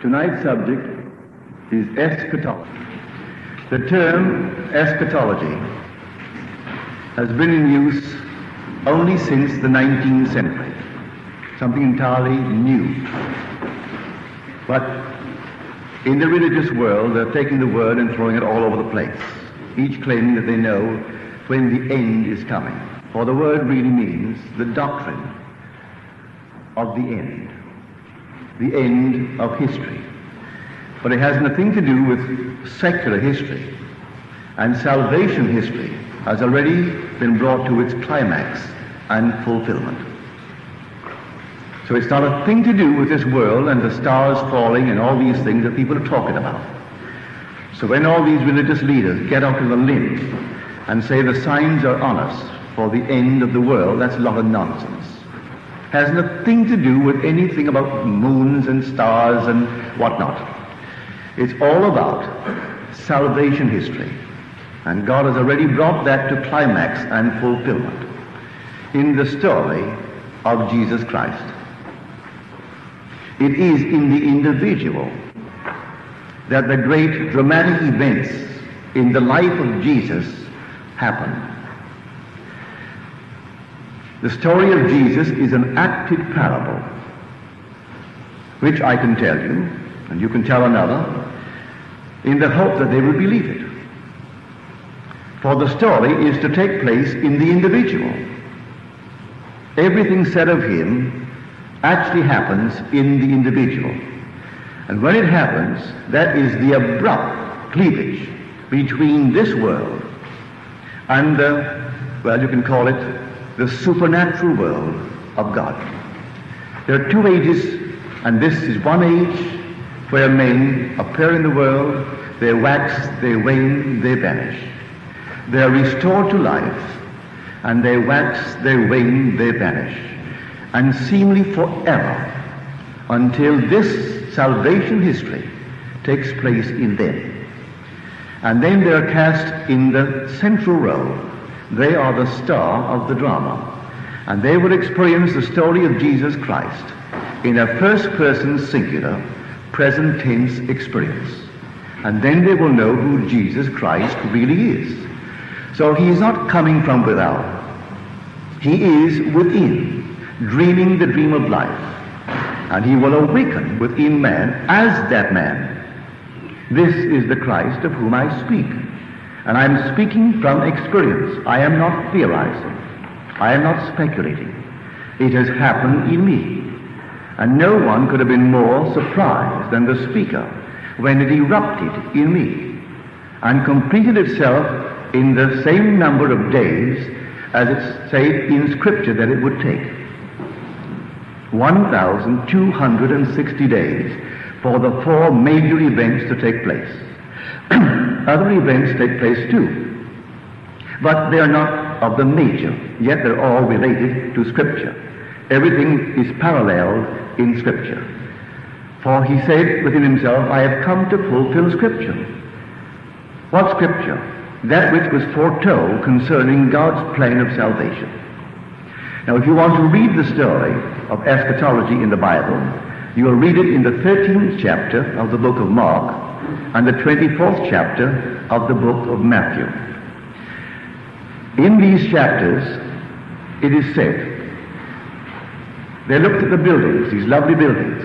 Tonight's subject is eschatology. The term eschatology has been in use only since the 19th century, something entirely new. But in the religious world, they're taking the word and throwing it all over the place, each claiming that they know when the end is coming. For the word really means the doctrine of the end of history. But it has nothing to do with secular history, and salvation history has already been brought to its climax and fulfillment. So it's not a thing to do with this world and the stars falling and all these things that people are talking about. So when all these religious leaders get out on a limb and say the signs are on us for the end of the world, that's a lot of nonsense. Has nothing to do with anything about moons and stars and whatnot. It's all about salvation history. And God has already brought that to climax and fulfillment in the story of Jesus Christ. It is in the individual that the great dramatic events in the life of Jesus happen. The story of Jesus is an acted parable, which I can tell you, and you can tell another, in the hope that they will believe it. For the story is to take place in the individual. Everything said of him actually happens in the individual. And when it happens, that is the abrupt cleavage between this world and you can call it the supernatural world of God. There are two ages, and this is one age where men appear in the world, they wax, they wane, they vanish. They are restored to life, and they wax, they wane, they vanish, and seemingly forever, until this salvation history takes place in them. And then they are cast in the central role. They are the star of the drama, and they will experience the story of Jesus Christ in a first-person singular, present tense experience. And then they will know who Jesus Christ really is. So he is not coming from without. He is within, dreaming the dream of life. And he will awaken within man as that man. This is the Christ of whom I speak. And I am speaking from experience. I am not theorizing. I am not speculating. It has happened in me. And no one could have been more surprised than the speaker when it erupted in me and completed itself in the same number of days as it said in Scripture that it would take. 1,260 days for the four major events to take place. Other events take place too, but they are not of the major, yet they're all related to Scripture. Everything is paralleled in Scripture. For he said within himself, I have come to fulfill Scripture. What Scripture? That which was foretold concerning God's plan of salvation. Now, if you want to read the story of eschatology in the Bible, you will read it in the 13th chapter of the book of Mark and the 24th chapter of the book of Matthew. In these chapters, it is said, they looked at the buildings, these lovely buildings,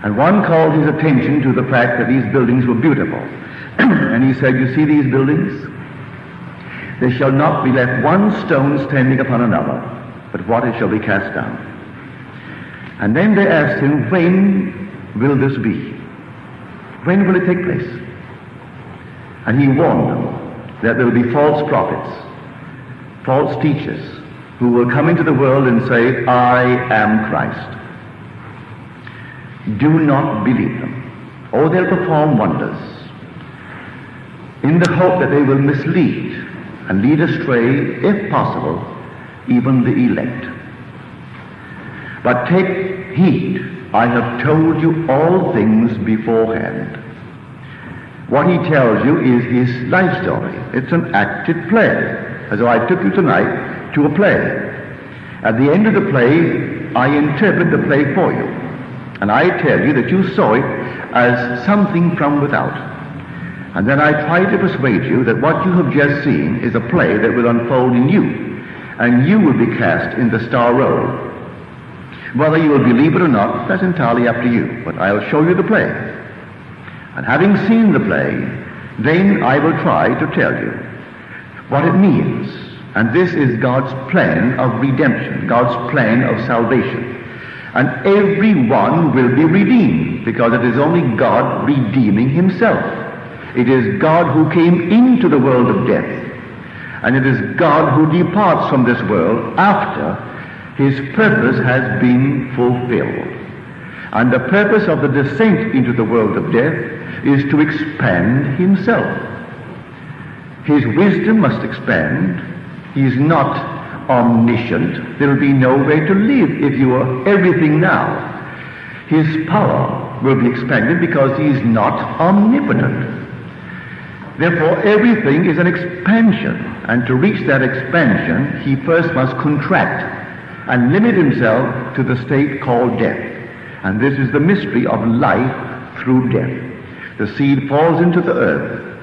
and one called his attention to the fact that these buildings were beautiful. And he said, you see these buildings? There shall not be left one stone standing upon another, but what it shall be cast down. And then they asked him, when will this be? When will it take place? And he warned them that there will be false prophets, false teachers, who will come into the world and say, I am Christ. Do not believe them. Oh, they'll perform wonders in the hope that they will mislead and lead astray, if possible, even the elect. But take heed, I have told you all things beforehand. What he tells you is his life story. It's an acted play, as though I took you tonight to a play. At the end of the play, I interpret the play for you. And I tell you that you saw it as something from without. And then I try to persuade you that what you have just seen is a play that will unfold in you, and you will be cast in the star role. Whether you will believe it or not, that's entirely up to you, but I'll show you the play. And having seen the play, then I will try to tell you what it means. And this is God's plan of redemption, God's plan of salvation. And everyone will be redeemed, because it is only God redeeming himself. It is God who came into the world of death, and it is God who departs from this world after his purpose has been fulfilled. And the purpose of the descent into the world of death is to expand himself. His wisdom must expand. He is not omniscient. There will be no way to live if you are everything now. His power will be expanded because he is not omnipotent. Therefore, everything is an expansion, and to reach that expansion, he first must contract and limit himself to the state called death. And this is the mystery of life through death. The seed falls into the earth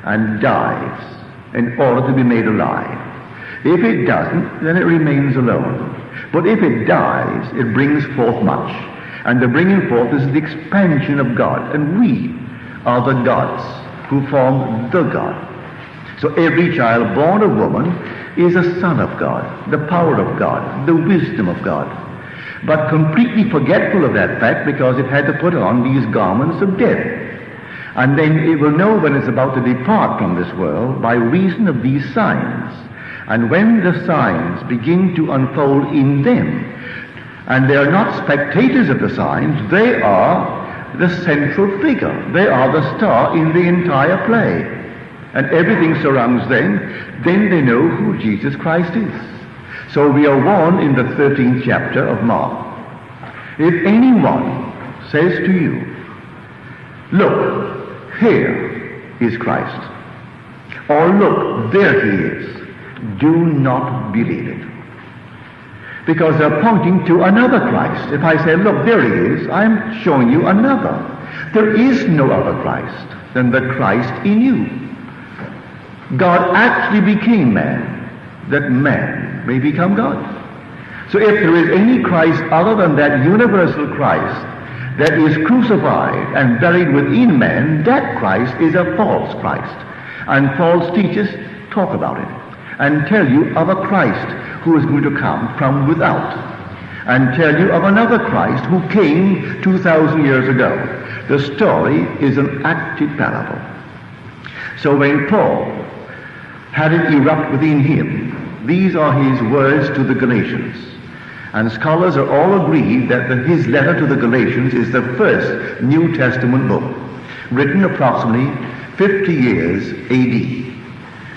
and dies in order to be made alive. If it doesn't, then it remains alone. But if it dies, it brings forth much. And the bringing forth is the expansion of God. And we are the gods who form the God. So every child born of woman is a son of God, the power of God, the wisdom of God. But completely forgetful of that fact because it had to put on these garments of death. And then it will know when it's about to depart from this world by reason of these signs. And when the signs begin to unfold in them, and they are not spectators of the signs, they are the central figure. They are the star in the entire play. And everything surrounds them. Then they know who Jesus Christ is. So we are warned in the 13th chapter of Mark. If anyone says to you, look, here is Christ, or look, there he is, do not believe it. Because they're pointing to another Christ. If I say, look, there he is, I'm showing you another. There is no other Christ than the Christ in you. God actually became man, that man may become God. So if there is any Christ other than that universal Christ that is crucified and buried within man, that Christ is a false Christ. And false teachers talk about it and tell you of a Christ who is going to come from without, and tell you of another Christ who came 2,000 years ago. The story is an acted parable. So when Paul had it erupt within him, these are his words to the Galatians. And scholars are all agreed that his letter to the Galatians is the first New Testament book, written approximately 50 years A.D.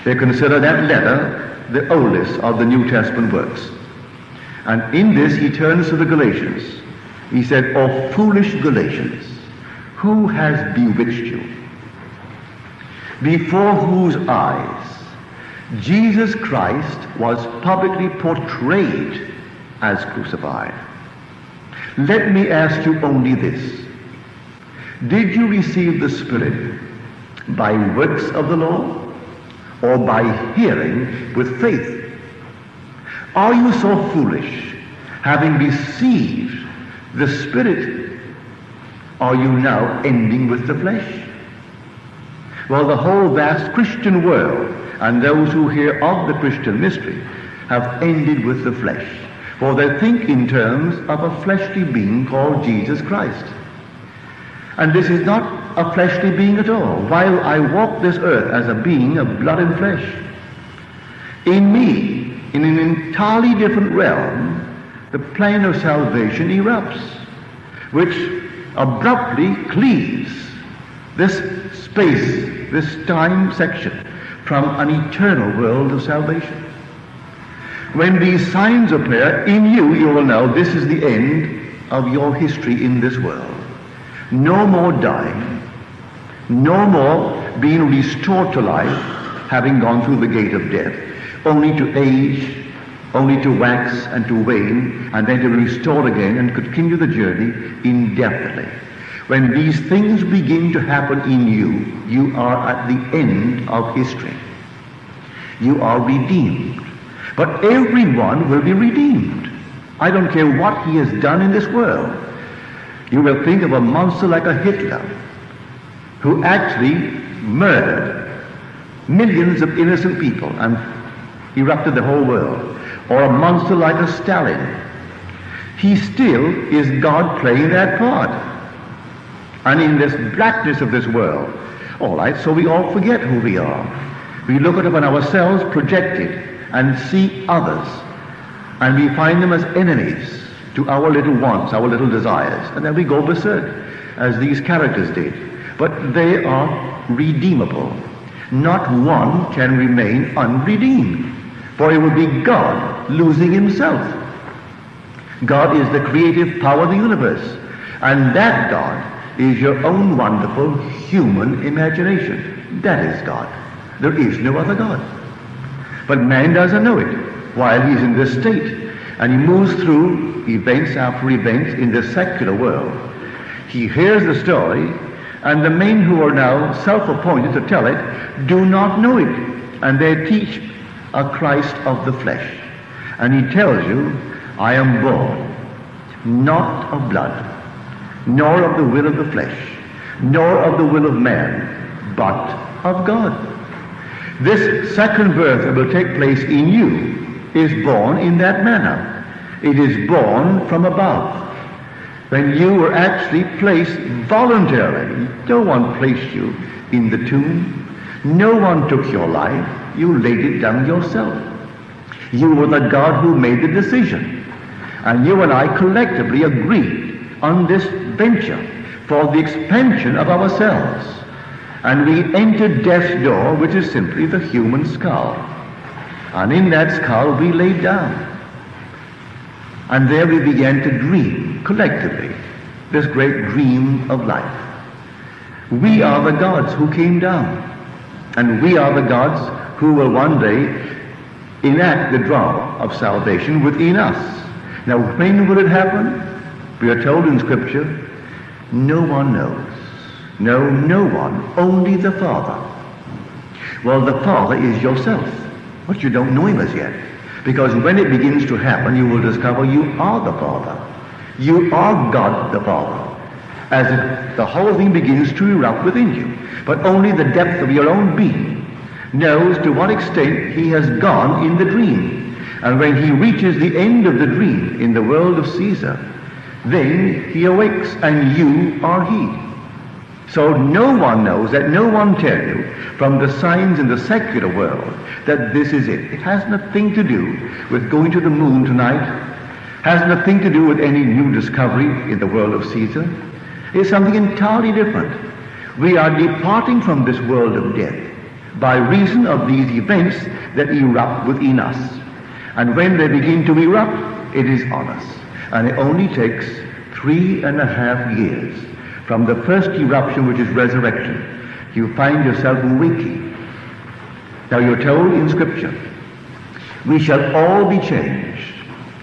They consider that letter the oldest of the New Testament works. And in this he turns to the Galatians. He said, "O foolish Galatians, who has bewitched you? Before whose eyes Jesus Christ was publicly portrayed as crucified. Let me ask you only this. Did you receive the Spirit by works of the law, or by hearing with faith? Are you so foolish, having received the Spirit, are you now ending with the flesh?" Well, the whole vast Christian world and those who hear of the Christian mystery have ended with the flesh, for they think in terms of a fleshly being called Jesus Christ. And this is not a fleshly being at all. While I walk this earth as a being of blood and flesh, in me, in an entirely different realm, the plan of salvation erupts, which abruptly cleaves this space, this time section, from an eternal world of salvation. When these signs appear in you, you will know this is the end of your history in this world. No more dying, no more being restored to life, having gone through the gate of death, only to age only to wax and to wane, and then to be restored again and continue the journey indefinitely. When these things begin to happen in you, you are at the end of history. You are redeemed. But everyone will be redeemed. I don't care what he has done in this world. You will think of a monster like a Hitler, who actually murdered millions of innocent people and erupted the whole world. Or a monster like a Stalin. He still is God playing that part. And in this blackness of this world, all right, so we all forget who we are. We look upon ourselves projected and see others, and we find them as enemies to our little wants, our little desires, and then we go berserk, as these characters did. But they are redeemable. Not one can remain unredeemed, for it would be God losing himself. God is the creative power of the universe, and that God is your own wonderful human imagination. That is God. There is no other God. But man doesn't know it while he's in this state, and he moves through events after events in the secular world. He hears the story, and the men who are now self-appointed to tell it do not know it, and they teach a Christ of the flesh. And he tells you, I am born not of blood, nor of the will of the flesh, nor of the will of man, but of God. This second birth that will take place in you is born in that manner. It is born from above. When you were actually placed voluntarily, no one placed you in the tomb. No one took your life. You laid it down yourself. You were the God who made the decision. And you and I collectively agreed on this venture for the expansion of ourselves. And we entered death's door, which is simply the human skull. And in that skull we laid down. And there we began to dream, collectively, this great dream of life. We are the gods who came down. And we are the gods who will one day enact the drama of salvation within us. Now, when will it happen? We are told in Scripture, no one knows. No, no one, only the Father. Well, the Father is yourself, but you don't know him as yet. Because when it begins to happen, you will discover you are the Father. You are God the Father. As the whole thing begins to erupt within you. But only the depth of your own being knows to what extent he has gone in the dream. And when he reaches the end of the dream in the world of Caesar, then he awakes, and you are he. So no one knows, that no one tell you from the signs in the secular world that this is it. It has nothing to do with going to the moon tonight, has nothing to do with any new discovery in the world of Caesar. It's something entirely different. We are departing from this world of death by reason of these events that erupt within us. And when they begin to erupt, it is on us. And it only takes 3.5 years from the first eruption, which is resurrection. You find yourself waking. Now you're told in Scripture, we shall all be changed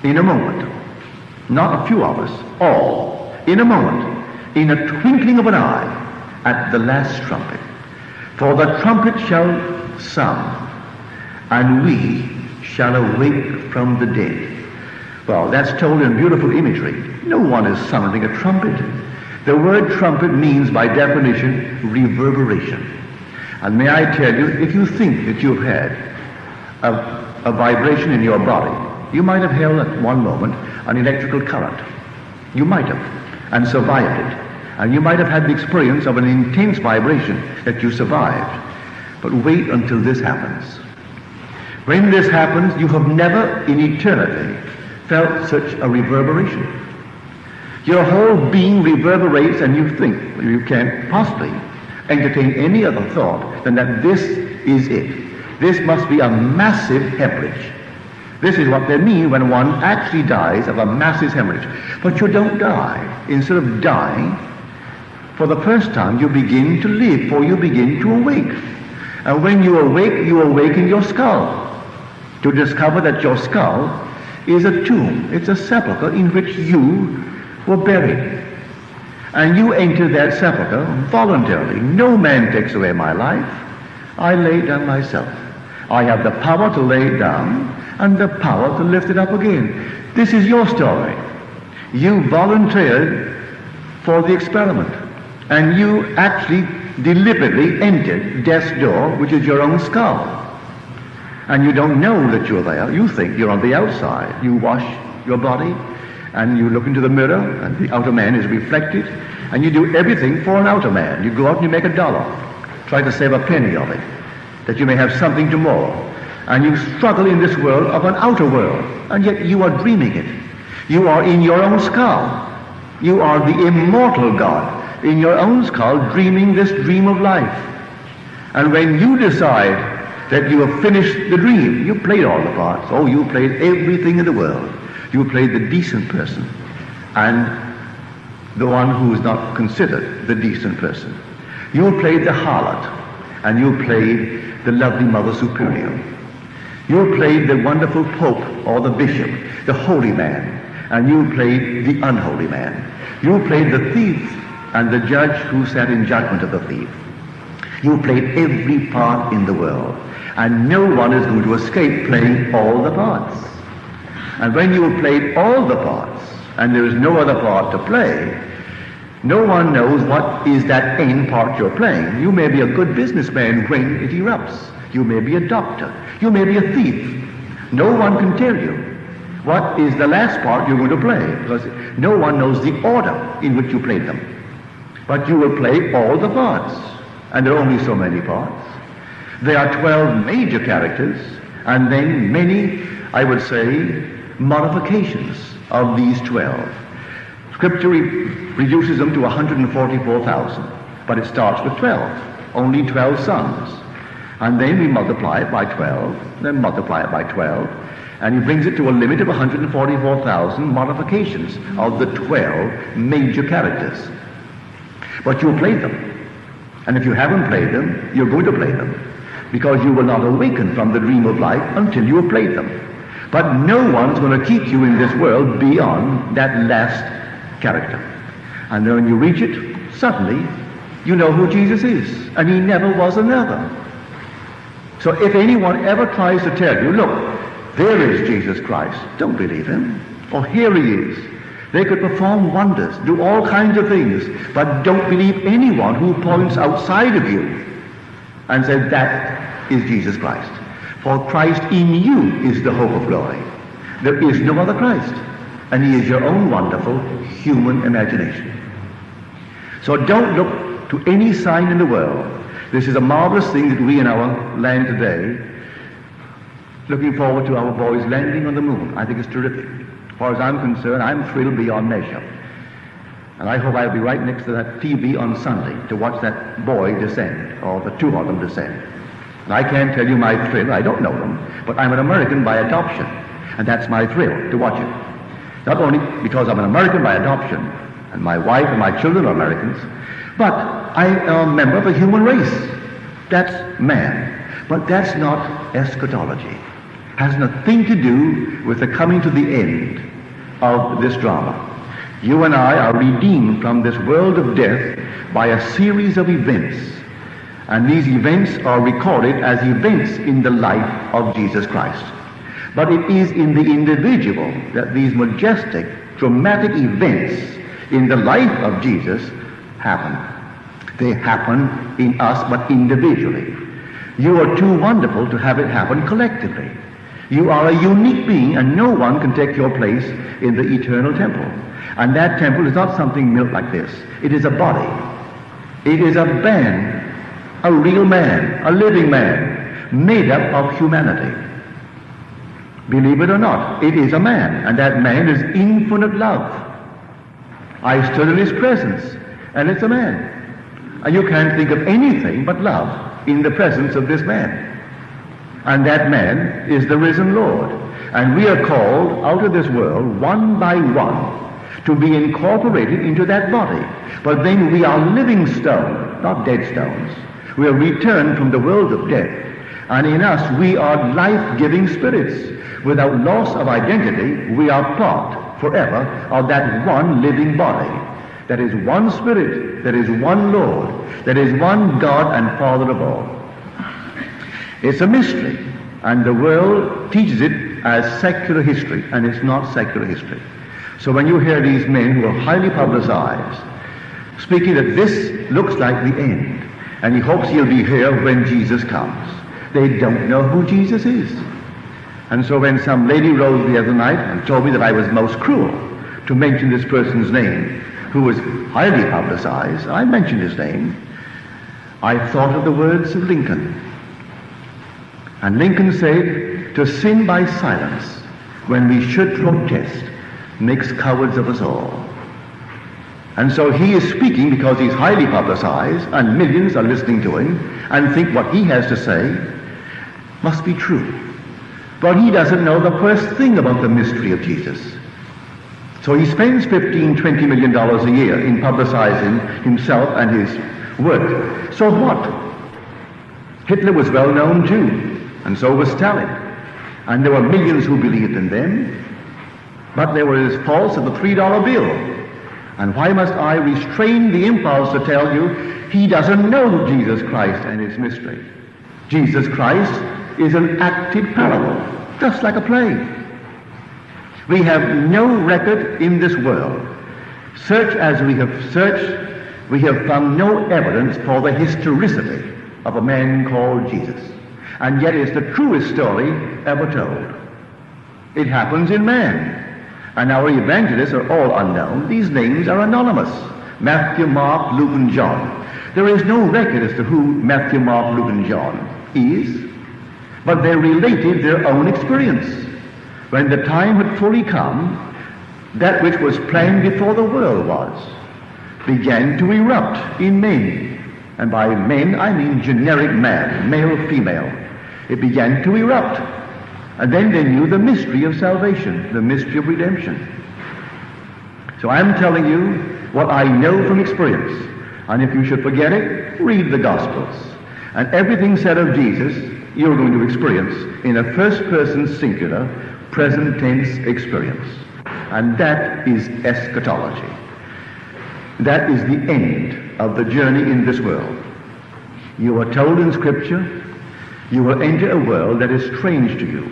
in a moment. Not a few of us, all, in a moment, in a twinkling of an eye, at the last trumpet. For the trumpet shall sound, and we shall awake from the dead. Well, that's told in beautiful imagery. No one is sounding a trumpet. The word trumpet means, by definition, reverberation. And may I tell you, if you think that you've had a vibration in your body, you might have held at one moment an electrical current. You might have, and survived it. And you might have had the experience of an intense vibration that you survived. But wait until this happens. When this happens, you have never in eternity felt such a reverberation. Your whole being reverberates, and you think you can't possibly entertain any other thought than that this is it. This must be a massive hemorrhage. This is what they mean when one actually dies of a massive hemorrhage. But you don't die. Instead of dying, for the first time you begin to live, for you begin to awake. And when you awake in your skull. to discover that your skull is a tomb. It's a sepulchre in which you were buried. And you enter that sepulchre voluntarily. No man takes away my life. I lay it down myself. I have the power to lay it down and the power to lift it up again. This is your story. You volunteered for the experiment. And you actually deliberately entered death's door, which is your own skull. And you don't know that you're there. You think you're on the outside. You wash your body, and you look into the mirror, and the outer man is reflected, and you do everything for an outer man. You go out and you make $1, try to save a penny of it, that you may have something tomorrow. And you struggle in this world of an outer world, and yet you are dreaming it. You are in your own skull. You are the immortal God in your own skull, dreaming this dream of life. And when you decide that you have finished the dream, you played all the parts. Oh, you played everything in the world. You played the decent person and the one who is not considered the decent person. You played the harlot, and you played the lovely Mother Superior. You played the wonderful Pope or the Bishop, the holy man, and you played the unholy man. You played the thief and the judge who sat in judgment of the thief. You played every part in the world, and no one is going to escape playing all the parts. And when you have played all the parts, and there is no other part to play, no one knows what is that end part you're playing. You may be a good businessman when it erupts. You may be a doctor. You may be a thief. No one can tell you what is the last part you're going to play, because no one knows the order in which you played them. But you will play all the parts, and there are only so many parts. There are 12 major characters, and then many, I would say, modifications of these 12. Scripture reduces them to 144,000, but it starts with 12, only 12 sons. And then we multiply it by 12, then multiply it by 12, and he brings it to a limit of 144,000 modifications of the 12 major characters. But you'll play them. And if you haven't played them, you're going to play them, because you will not awaken from the dream of life until you have played them. But no one's going to keep you in this world beyond that last character. And then when you reach it, suddenly you know who Jesus is, and he never was another. So if anyone ever tries to tell you, look, there is Jesus Christ, don't believe him. Or here he is. They could perform wonders, do all kinds of things, but don't believe anyone who points outside of you and says that is Jesus Christ. For Christ in you is the hope of glory. There is no other Christ, and he is your own wonderful human imagination. So don't look to any sign in the world. This is a marvelous thing that we in our land today, looking forward to our boys landing on the moon. I think it's terrific. As far as I'm concerned, I'm thrilled beyond measure. And I hope I'll be right next to that TV on Sunday to watch that boy descend, or the two of them descend. And I can't tell you my thrill. I don't know them, but I'm an American by adoption, and that's my thrill, to watch it. Not only because I'm an American by adoption, and my wife and my children are Americans, but I am a member of a human race. That's man. But that's not eschatology. Has nothing to do with the coming to the end of this drama. You and I are redeemed from this world of death by a series of events. And these events are recorded as events in the life of Jesus Christ. But it is in the individual that these majestic, dramatic events in the life of Jesus happen. They happen in us, but individually. You are too wonderful to have it happen collectively. You are a unique being, and no one can take your place in the eternal temple. And that temple is not something built like this. It is a body. It is a man, a real man, a living man, made up of humanity. Believe it or not, it is a man, and that man is infinite love. I stood in his presence, and it's a man. And you can't think of anything but love in the presence of this man. And that man is the risen Lord. And we are called out of this world, one by one, to be incorporated into that body. But then we are living stones, not dead stones. We are returned from the world of death, And in us, we are life-giving spirits. Without loss of identity, we are part forever of that one living body. There is one Spirit, there is one Lord, there is one God and Father of all. It's a mystery, and the world teaches it as secular history, and it's not secular history. So when you hear these men who are highly publicized, speaking that this looks like the end, and he hopes he'll be here when Jesus comes, they don't know who Jesus is. And so when some lady rose the other night and told me that I was most cruel to mention this person's name, who was highly publicized, I mentioned his name, I thought of the words of Lincoln. And Lincoln said, "To sin by silence when we should protest makes cowards of us all." And so he is speaking because he's highly publicized and millions are listening to him and think what he has to say must be true. But he doesn't know the first thing about the mystery of Jesus. So he spends $15-20 million a year in publicizing himself and his work. So what? Hitler was well known too, and so was Stalin. And there were millions who believed in them, but they were as false as the $3 bill. And why must I restrain the impulse to tell you he doesn't know Jesus Christ and his mystery? Jesus Christ is an acted parable, just like a play. We have no record in this world. Search as we have searched, we have found no evidence for the historicity of a man called Jesus. And yet it's the truest story ever told. It happens in man. And our evangelists are all unknown. These names are anonymous. Matthew, Mark, Luke, and John. There is no record as to who Matthew, Mark, Luke, and John is, but they related their own experience. When the time had fully come, that which was planned before the world was, began to erupt in men. And by men, I mean generic man, male, female. It began to erupt. And then they knew the mystery of salvation, the mystery of redemption. So I'm telling you what I know from experience. And if you should forget it, read the Gospels. And everything said of Jesus, you're going to experience in a first-person singular, present tense experience. And that is eschatology. That is the end of the journey in this world. You are told in Scripture, you will enter a world that is strange to you,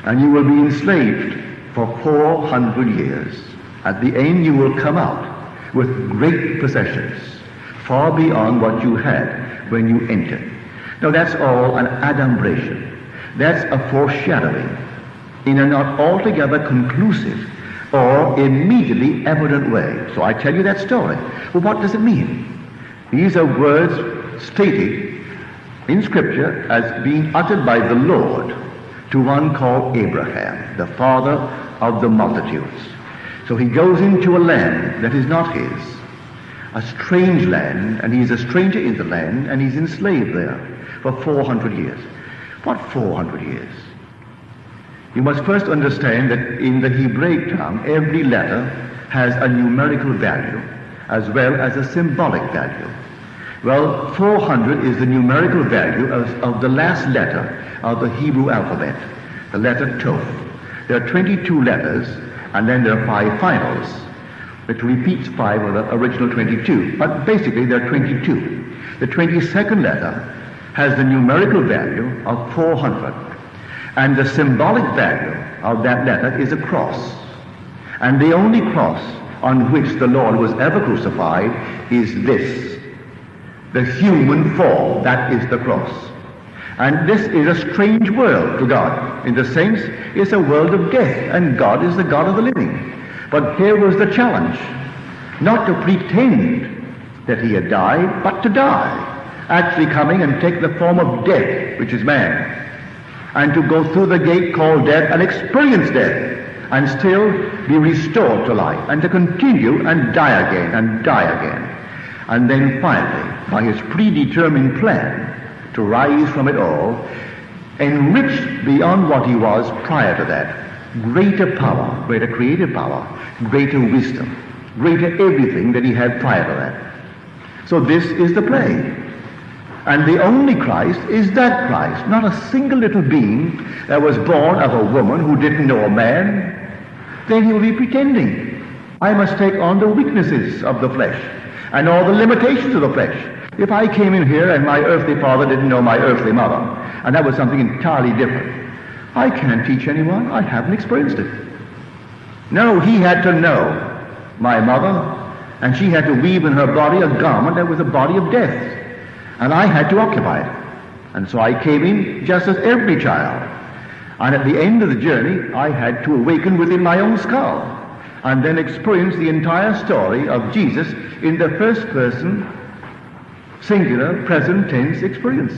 and you will be enslaved for 400 years. At the end you will come out with great possessions, far beyond what you had when you entered. Now that's all an adumbration. That's a foreshadowing in a not altogether conclusive or immediately evident way. So I tell you that story. Well, what does it mean? These are words stated in Scripture as being uttered by the Lord to one called Abraham, the father of the multitudes. So he goes into a land that is not his, a strange land, and he's a stranger in the land, and he's enslaved there for 400 years. What 400 years? You must first understand that in the Hebraic tongue, every letter has a numerical value as well as a symbolic value. Well, 400 is the numerical value of the last letter of the Hebrew alphabet, the letter Toph. There are 22 letters, and then there are 5 finals, which repeats 5 of the original 22. But basically, there are 22. The 22nd letter has the numerical value of 400. And the symbolic value of that letter is a cross. And the only cross on which the Lord was ever crucified is this, the human form. That is the cross. And this is a strange world to God. In the sense, it's a world of death, and God is the God of the living. But here was the challenge, not to pretend that he had died, but to die, actually coming and take the form of death, which is man, and to go through the gate called death and experience death, and still be restored to life, and to continue and die again, and die again. And then finally, by his predetermined plan, to rise from it all, enriched beyond what he was prior to that, greater power, greater creative power, greater wisdom, greater everything that he had prior to that. So this is the play. And the only Christ is that Christ, not a single little being that was born of a woman who didn't know a man. Then he will be pretending. I must take on the weaknesses of the flesh and all the limitations of the flesh. If I came in here and my earthly father didn't know my earthly mother, and that was something entirely different, I can't teach anyone. I haven't experienced it. No, he had to know my mother, and she had to weave in her body a garment that was a body of death. And I had to occupy it. And so I came in just as every child. And at the end of the journey, I had to awaken within my own skull and then experience the entire story of Jesus in the first person, singular, present tense experience.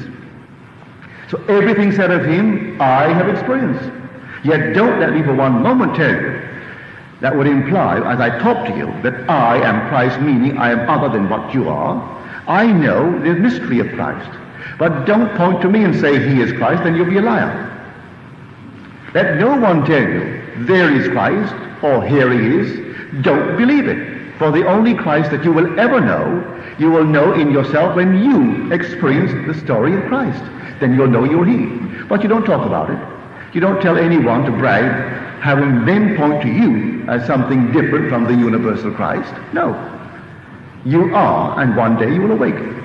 So everything said of him, I have experienced. Yet don't let me for one moment tell you that would imply, as I talk to you, that I am Christ, meaning I am other than what you are. I know the mystery of Christ. But don't point to me and say he is Christ, then you'll be a liar. Let no one tell you there is Christ or here he is. Don't believe it. For the only Christ that you will ever know, you will know in yourself when you experience the story of Christ. Then you'll know you're he. But you don't talk about it. You don't tell anyone to brag, having them point to you as something different from the universal Christ. No. You are, and one day you will awaken.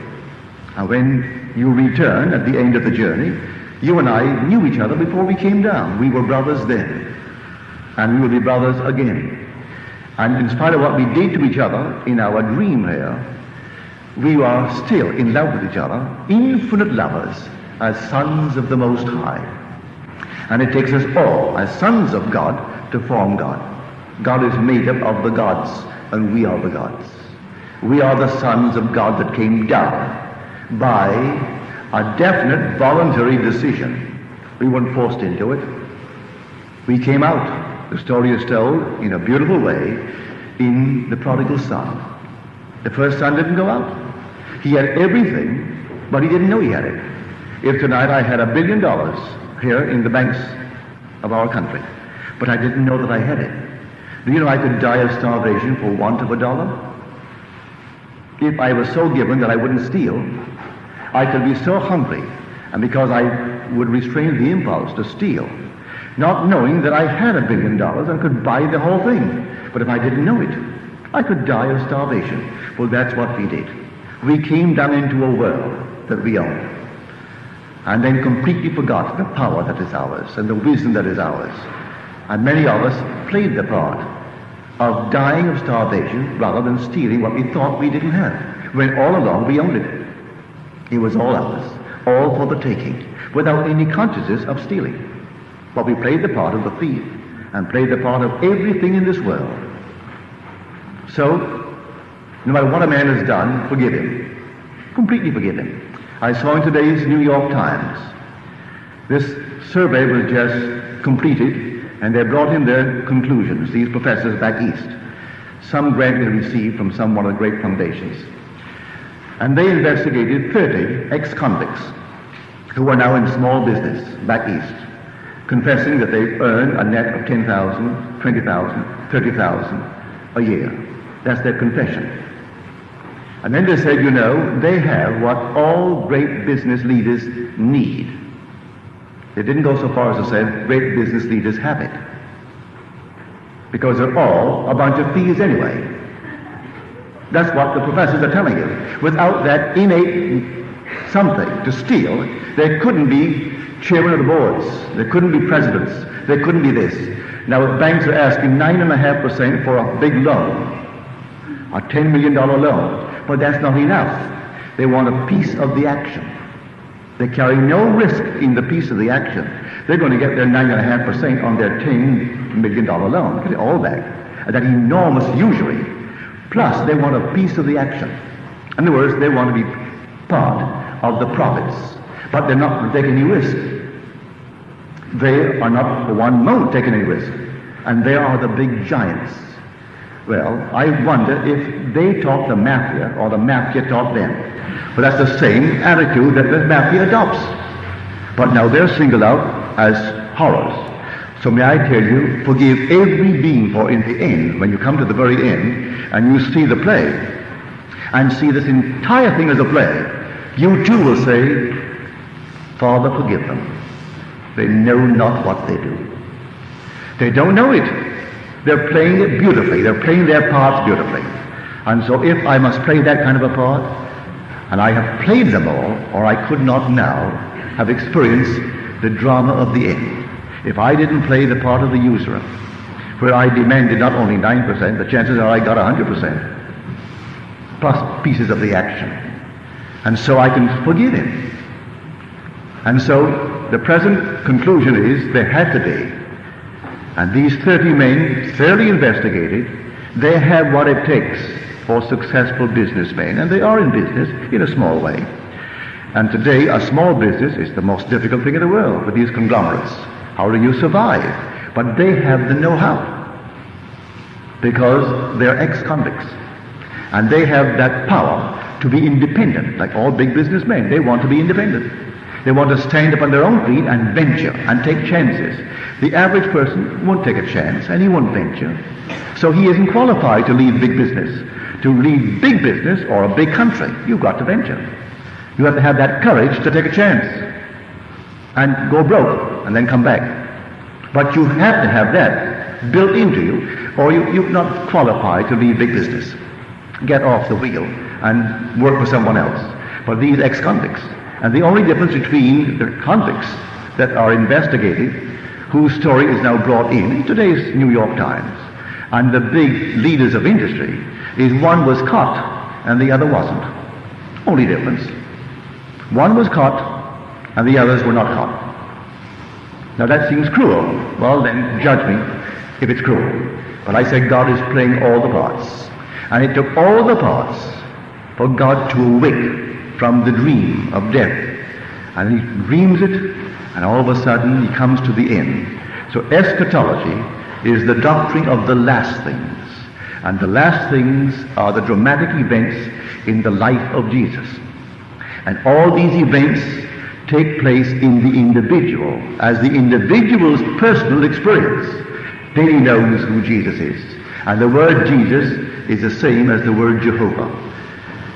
And when you return at the end of the journey, you and I knew each other before we came down. We were brothers then, and we will be brothers again. And in spite of what we did to each other in our dream here, we are still in love with each other, infinite lovers, as sons of the Most High. And it takes us all, as sons of God, to form God. God is made up of the gods, and we are the gods. We are the sons of God that came down by a definite voluntary decision. We weren't forced into it. We came out. The story is told in a beautiful way in the prodigal son. The first son didn't go out. He had everything, but he didn't know he had it. If tonight I had $1 billion here in the banks of our country, but I didn't know that I had it, do you know I could die of starvation for want of $1? If I was so given that I wouldn't steal, I could be so hungry, and because I would restrain the impulse to steal, not knowing that I had $1 billion and could buy the whole thing. But if I didn't know it, I could die of starvation. Well, that's what we did. We came down into a world that we owned, and then completely forgot the power that is ours and the wisdom that is ours. And many of us played the part of dying of starvation rather than stealing what we thought we didn't have, when all along we owned it. It was all ours, all for the taking, without any consciousness of stealing. But we played the part of the thief and played the part of everything in this world. So, no matter what a man has done, forgive him. Completely forgive him. I saw in today's New York Times, this survey was just completed, and they brought in their conclusions, these professors back east. Some grant they received from some one of the great foundations. And they investigated 30 ex-convicts who are now in small business back east, confessing that they earn a net of 10,000, 20,000, 30,000 a year. That's their confession. And then they said, you know, they have what all great business leaders need. They didn't go so far as to say great business leaders have it, because they're all a bunch of thieves anyway. That's what the professors are telling you. Without that innate something to steal, there couldn't be chairman of the boards, there couldn't be presidents, there couldn't be this. Now banks are asking 9.5% for a big loan, a $10 million loan, but that's not enough. They want a piece of the action. They carry no risk in the piece of the action. They're going to get their 9.5% on their $10 million loan. Get it all back. That enormous usury. Plus, they want a piece of the action. In other words, they want to be part of the profits. But they're not going to take any risk. They are not for one moment taking any risk. And they are the big giants. Well, I wonder if they taught the mafia or the mafia taught them. But that's the same attitude that the mafia adopts. But now they're singled out as horrors. So may I tell you, forgive every being, for in the end, when you come to the very end, and you see the play, and see this entire thing as a play, you too will say, Father, forgive them. They know not what they do. They don't know it. They're playing it beautifully. They're playing their parts beautifully. And so if I must play that kind of a part, and I have played them all, or I could not now have experienced the drama of the end. If I didn't play the part of the usurer, where I demanded not only 9%, the chances are I got 100%, plus pieces of the action. And so I can forgive him. And so the present conclusion is there had to be. And these 30 men, thoroughly investigated, they have what it takes for successful businessmen, and they are in business in a small way. And today, a small business is the most difficult thing in the world with these conglomerates. How do you survive? But they have the know-how, because they're ex-convicts. And they have that power to be independent, like all big businessmen. They want to be independent. They want to stand up on their own feet and venture and take chances. The average person won't take a chance, and he won't venture. So he isn't qualified to lead big business. To lead big business or a big country, you've got to venture. You have to have that courage to take a chance and go broke and then come back. But you have to have that built into you, or you're not qualified to lead big business. Get off the wheel and work for someone else. But these ex-convicts, and the only difference between the convicts that are investigated, whose story is now brought in today's New York Times, and the big leaders of industry, is one was caught and the other wasn't. Only difference. One was caught and the others were not caught. Now that seems cruel. Well then, judge me if it's cruel. But I say God is playing all the parts. And it took all the parts for God to awake from the dream of death. And he dreams it, and all of a sudden he comes to the end. So eschatology is the doctrine of the last things. And the last things are the dramatic events in the life of Jesus. And all these events take place in the individual, as the individual's personal experience. Then he knows who Jesus is. And the word Jesus is the same as the word Jehovah.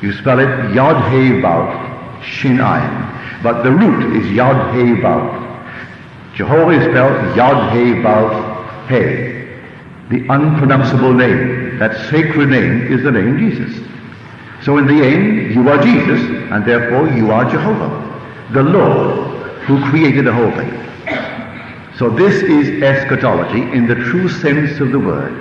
You spell it Yod-He-Vav, Shin-Ayin. But the root is Yod-He-Vav. Jehovah is spelled Yod-He-Vav, He. The unpronounceable name, that sacred name, is the name Jesus. So in the end, you are Jesus, and therefore you are Jehovah, the Lord who created the whole thing. So this is eschatology in the true sense of the word.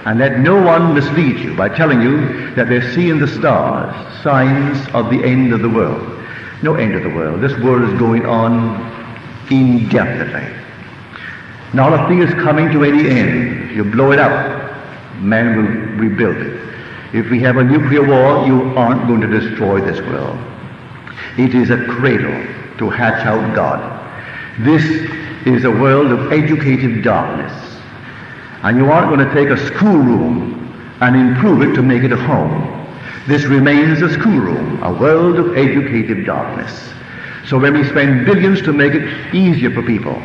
And let no one mislead you by telling you that they see in the stars signs of the end of the world. No end of the world. This world is going on indefinitely. Not a thing is coming to any end. You blow it up, man will rebuild it. If we have a nuclear war, you aren't going to destroy this world. It is a cradle to hatch out God. This is a world of educative darkness. And you aren't going to take a schoolroom and improve it to make it a home. This remains a schoolroom, a world of educative darkness. So when we spend billions to make it easier for people,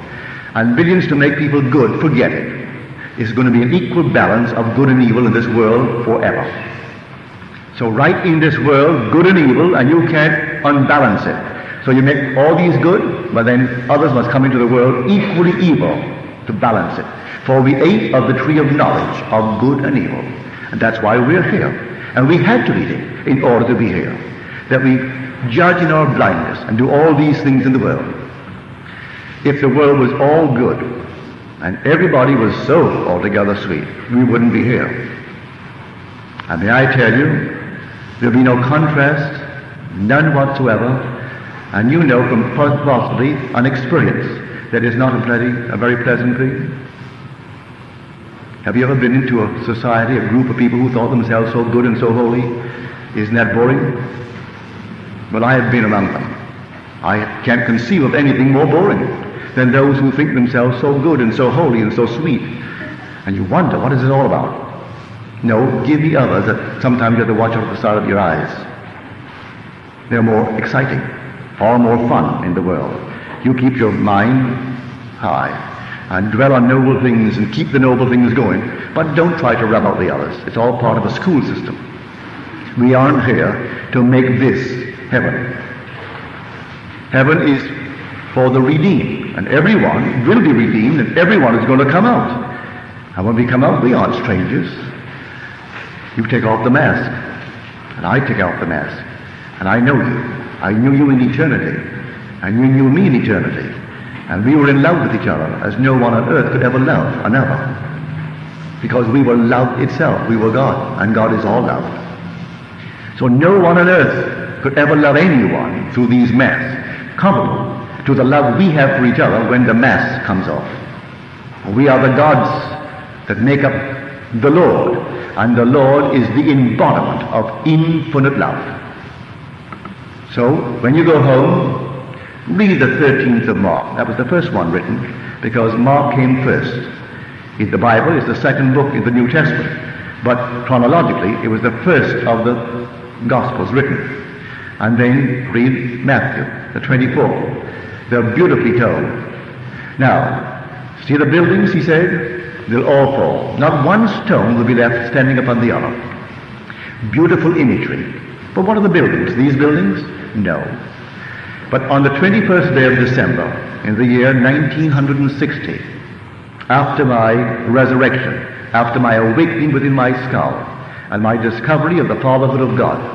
and billions to make people good, forget it. It's going to be an equal balance of good and evil in this world forever. So right in this world, good and evil, and you can't unbalance it. So you make all these good, but then others must come into the world equally evil to balance it. For we ate of the tree of knowledge of good and evil. And that's why we're here. And we had to eat it in order to be here. That we judge in our blindness and do all these things in the world. If the world was all good and everybody was so altogether sweet, we wouldn't be here. And may I tell you, there'll be no contrast, none whatsoever, and you know from possibly an experience that is not a very pleasant thing. Have you ever been into a society, a group of people who thought themselves so good and so holy? Isn't that boring? Well, I have been among them. I can't conceive of anything more boring than those who think themselves so good and so holy and so sweet. And you wonder, what is it all about? No, give the others that sometimes you have to watch out the side of your eyes. They're more exciting, far more fun in the world. You keep your mind high and dwell on noble things and keep the noble things going, but don't try to rub out the others. It's all part of a school system. We aren't here to make this heaven. Heaven is for the redeemed, and everyone will be redeemed, and everyone is going to come out. And when we come out, we aren't strangers. You take off the mask, and I take off the mask, and I know you. I knew you in eternity, and you knew me in eternity, and we were in love with each other as no one on earth could ever love another, because we were love itself. We were God, and God is all love. So no one on earth could ever love anyone through these masks, comparable to the love we have for each other when the mask comes off. We are the gods that make up the Lord, and the Lord is the embodiment of infinite love. So when you go home, read the 13th of Mark. That was the first one written, because Mark came first. In the Bible, it's the second book in the New Testament, but chronologically it was the first of the Gospels written. And then read Matthew, the 24th. They're beautifully told. Now, see the buildings, he said? They'll all fall. Not one stone will be left standing upon the other. Beautiful imagery. But what are the buildings? These buildings? No. But on the 21st day of December, in the year 1960, after my resurrection, after my awakening within my skull, and my discovery of the fatherhood of God,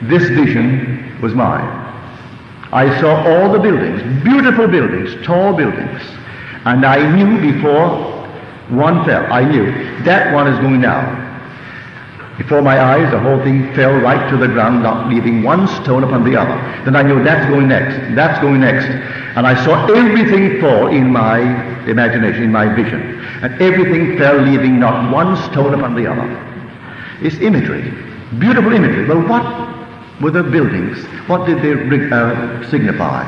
this vision was mine. I saw all the buildings, beautiful buildings, tall buildings, and I knew before one fell, I knew that one is going down. Before my eyes, the whole thing fell right to the ground, not leaving one stone upon the other. Then I knew that's going next, that's going next. And I saw everything fall in my imagination, in my vision. And everything fell, leaving not one stone upon the other. It's imagery, beautiful imagery. Well, what were the buildings? What did they signify?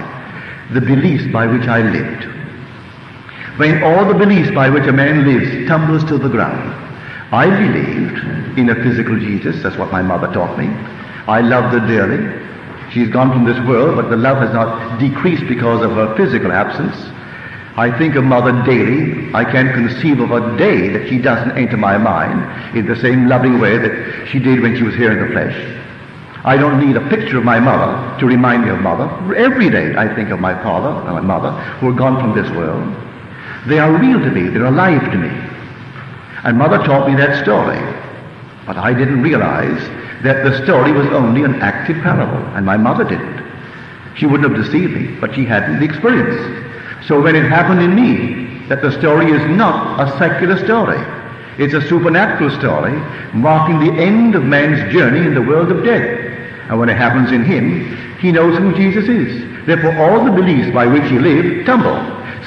The beliefs by which I lived. When all the beliefs by which a man lives tumbles to the ground, I believed in a physical Jesus. That's what my mother taught me. I loved her dearly. She's gone from this world, but the love has not decreased because of her physical absence. I think of mother daily. I can't conceive of a day that she doesn't enter my mind in the same loving way that she did when she was here in the flesh. I don't need a picture of my mother to remind me of mother. Every day I think of my father and my mother who are gone from this world. They are real to me. They're alive to me. And mother taught me that story. But I didn't realize that the story was only an active parable, and my mother didn't. She wouldn't have deceived me, but she hadn't the experience. So when it happened in me, that the story is not a secular story, it's a supernatural story, marking the end of man's journey in the world of death. And when it happens in him, he knows who Jesus is. Therefore all the beliefs by which he lived tumble,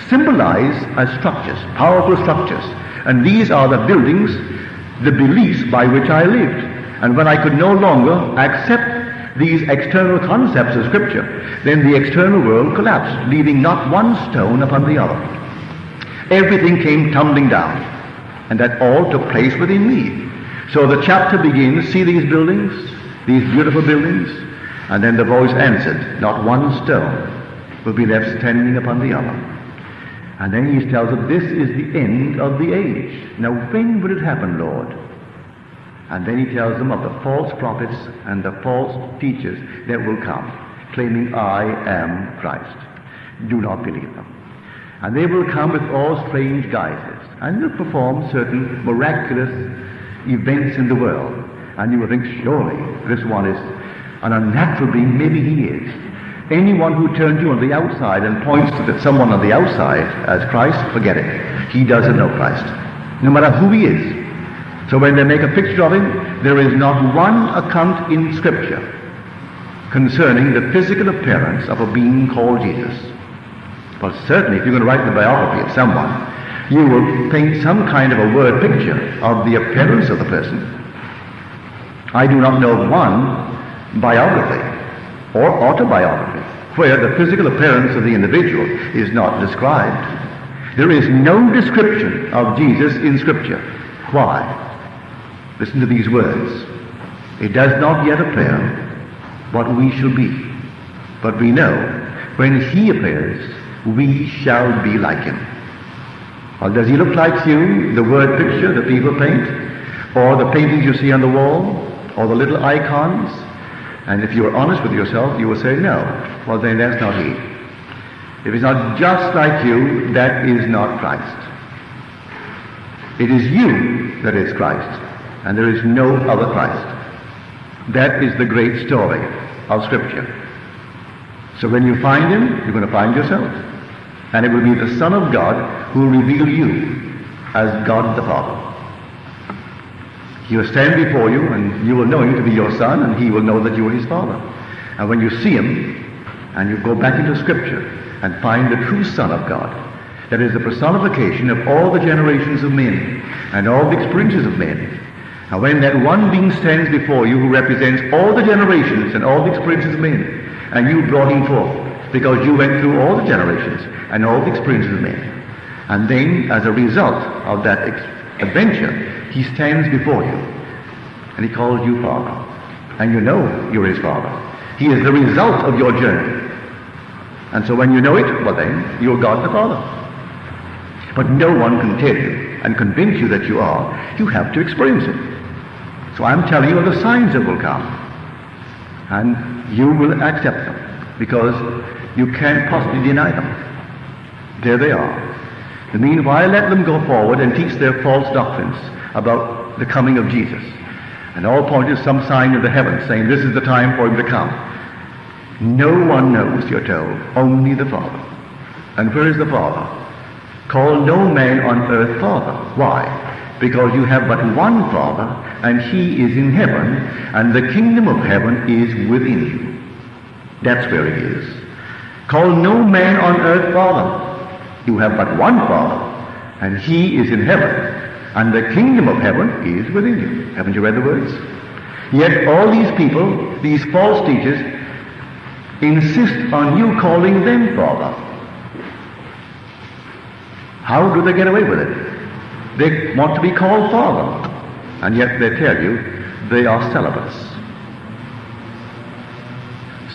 symbolize as structures, powerful structures. And these are the buildings, the beliefs by which I lived. And when I could no longer accept these external concepts of Scripture, then the external world collapsed, leaving not one stone upon the other. Everything came tumbling down, and that all took place within me. So the chapter begins, see these buildings, these beautiful buildings, and then the voice answered, not one stone will be left standing upon the other. And then he tells us, this is the end of the age. Now when will it happen, Lord? And then he tells them of the false prophets and the false teachers that will come, claiming, I am Christ. Do not believe them. And they will come with all strange guises, and will perform certain miraculous events in the world. And you will think, surely this one is an unnatural being. Maybe he is. Anyone who turns you on the outside and points to someone on the outside as Christ, forget it. He doesn't know Christ, no matter who he is. So when they make a picture of him, there is not one account in Scripture concerning the physical appearance of a being called Jesus. But certainly, if you're going to write the biography of someone, you will paint some kind of a word picture of the appearance of the person. I do not know of one biography or autobiography where the physical appearance of the individual is not described. There is no description of Jesus in Scripture. Why? Listen to these words. It does not yet appear what we shall be, but we know when he appears, we shall be like him. Or does he look like you, the word picture that people paint, or the paintings you see on the wall, or the little icons? And if you are honest with yourself, you will say, no. Well, then that's not he. If it's not just like you, that is not Christ. It is you that is Christ, and there is no other Christ. That is the great story of Scripture. So when you find him, you're going to find yourself. And it will be the Son of God who will reveal you as God the Father. He will stand before you, and you will know him to be your son, and he will know that you are his father. And when you see him, and you go back into Scripture and find the true Son of God, that is the personification of all the generations of men and all the experiences of men. And when that one being stands before you who represents all the generations and all the experiences of men, and you brought him forth because you went through all the generations and all the experiences of men, and then as a result of that adventure, he stands before you and he calls you Father, and you know you're his Father. He is the result of your journey. And so when you know it, well then, you're God the Father. But no one can tell you and convince you that you are. You have to experience it. So I'm telling you of the signs that will come. And you will accept them, because you can't possibly deny them. There they are. And meanwhile, let them go forward and teach their false doctrines about the coming of Jesus. And all point to some sign of the heavens, saying this is the time for him to come. No one knows, you're told, only the Father. And where is the Father? Call no man on earth Father. Why? Because you have but one Father, and he is in heaven, and the kingdom of heaven is within you. That's where it is. Call no man on earth Father. You have but one Father, and he is in heaven, and the kingdom of heaven is within you. Haven't you read the words? Yet all these people, these false teachers, insist on you calling them Father. How do they get away with it? They want to be called Father, and yet they tell you they are celibates.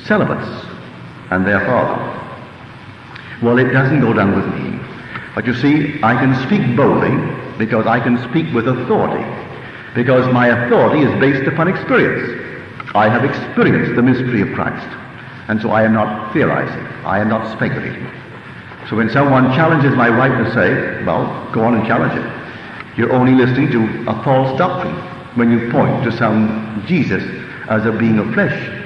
Celibates, and they are Father. Well, it doesn't go down with me. But you see, I can speak boldly because I can speak with authority, because my authority is based upon experience. I have experienced the mystery of Christ, and so I am not theorizing. I am not speculating. So when someone challenges my right to say, well, go on and challenge it. You're only listening to a false doctrine when you point to some Jesus as a being of flesh.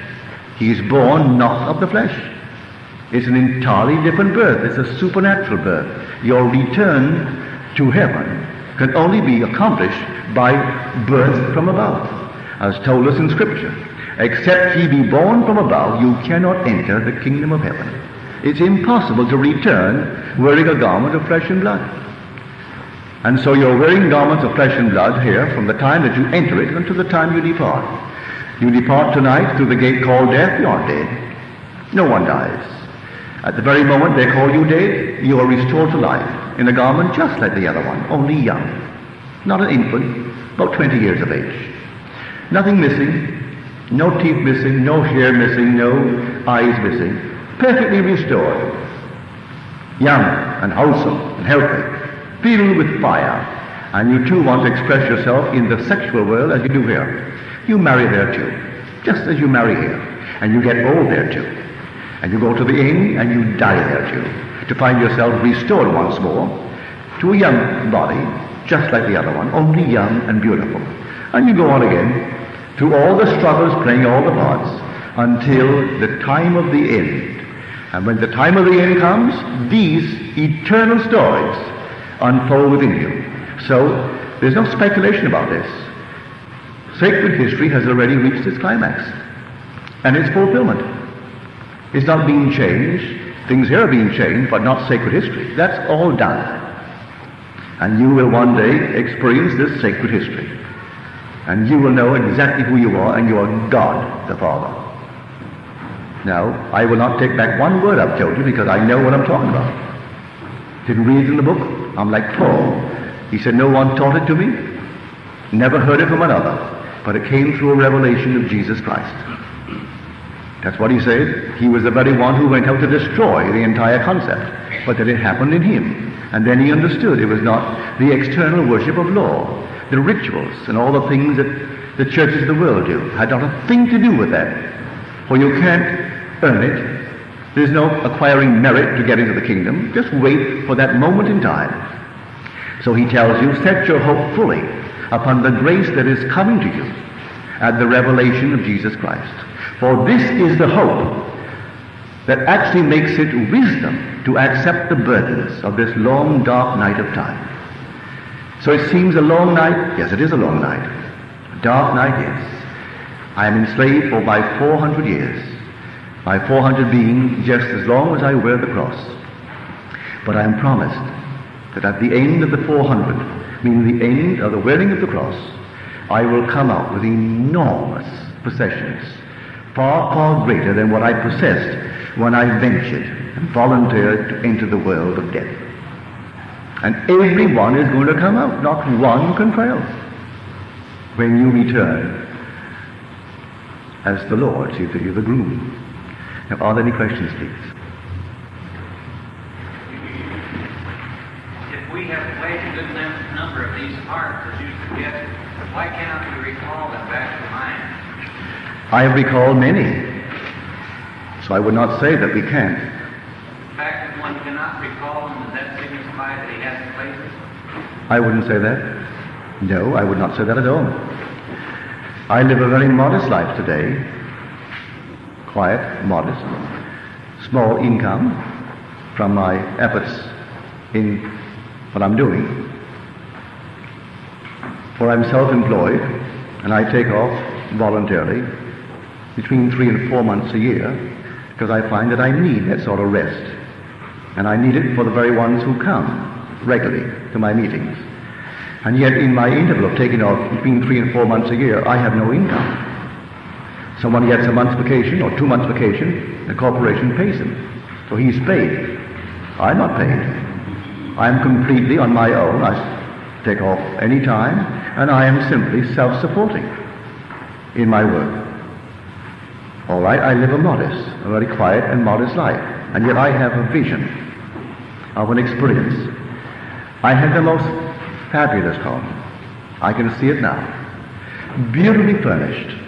He is born not of the flesh. It's an entirely different birth. It's a supernatural birth. Your return to heaven can only be accomplished by birth from above, as told us in Scripture. Except ye be born from above, you cannot enter the kingdom of heaven. It's impossible to return wearing a garment of flesh and blood. And so you're wearing garments of flesh and blood here from the time that you enter it until the time you depart. You depart tonight through the gate called death, you are dead. No one dies. At the very moment they call you dead, you are restored to life in a garment just like the other one, only young. Not an infant, about 20 years of age. Nothing missing, no teeth missing, no hair missing, no eyes missing. Perfectly restored, young and wholesome and healthy, filled with fire. And you too want to express yourself in the sexual world as you do here. You marry there too, just as you marry here. And you get old there too. And you go to the inn and you die there too, to find yourself restored once more to a young body, just like the other one, only young and beautiful. And you go on again through all the struggles, playing all the parts, until the time of the end. And when the time of the end comes, these eternal stories unfold within you. So there's no speculation about this. Sacred history has already reached its climax and its fulfillment. It's not being changed. Things here are being changed, but not sacred history. That's all done. And you will one day experience this sacred history. And you will know exactly who you are, and you are God the Father. Now, I will not take back one word I've told you, because I know what I'm talking about. Didn't read it in the book. I'm like Paul. He said, no one taught it to me, never heard it from another, but it came through a revelation of Jesus Christ. That's what he said. He was the very one who went out to destroy the entire concept, but that it happened in him. And then he understood it was not the external worship of law, the rituals and all the things that the churches of the world do. Had not a thing to do with that. For you can't earn it. There's no acquiring merit to get into the kingdom. Just wait for that moment in time. So he tells you, set your hope fully upon the grace that is coming to you at the revelation of Jesus Christ. For this is the hope that actually makes it wisdom to accept the burdens of this long, dark night of time. So it seems a long night. Yes, it is a long night. A dark night, yes. I am enslaved for by 400 years. By 400 being just as long as I wear the cross. But I am promised that at the end of the 400, meaning the end of the wearing of the cross, I will come out with enormous possessions, far, far greater than what I possessed when I ventured and volunteered to enter the world of death. And everyone is going to come out. Not one can fail when you return as the Lord. See that you're the groom. Now, are there any questions, please? If we have played a good number of these parts, as you suggest, why cannot we recall them back to mind? I have recalled many, so I would not say that we can't. The fact that one cannot recall them, does that signify that he hasn't played them? I wouldn't say that. No, I would not say that at all. I live a very modest life today. Quiet, modest, small income from my efforts in what I'm doing. For I'm self-employed, and I take off voluntarily between 3 and 4 months a year, because I find that I need that sort of rest. And I need it for the very ones who come regularly to my meetings. And yet in my interval of taking off between 3 and 4 months a year, I have no income. Someone gets a month's vacation or 2 months vacation, the corporation pays him. So he's paid. I'm not paid. I'm completely on my own. I take off any time, and I am simply self-supporting in my work. All right, I live a very quiet and modest life, and yet I have a vision of an experience. I had the most fabulous home. I can see it now. Beautifully furnished.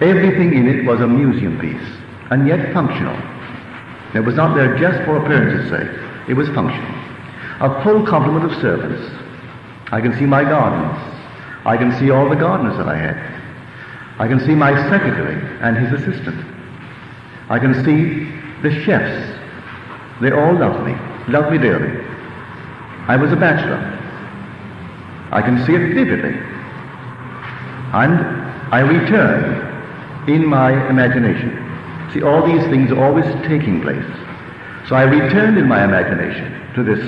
Everything in it was a museum piece, and yet functional. It was not there just for appearance's sake. It was functional. A full complement of servants. I can see my gardens. I can see all the gardeners that I had. I can see my secretary and his assistant. I can see the chefs. They all loved me dearly. I was a bachelor. I can see it vividly. And I returned in my imagination. See, all these things are always taking place. So I returned in my imagination to this,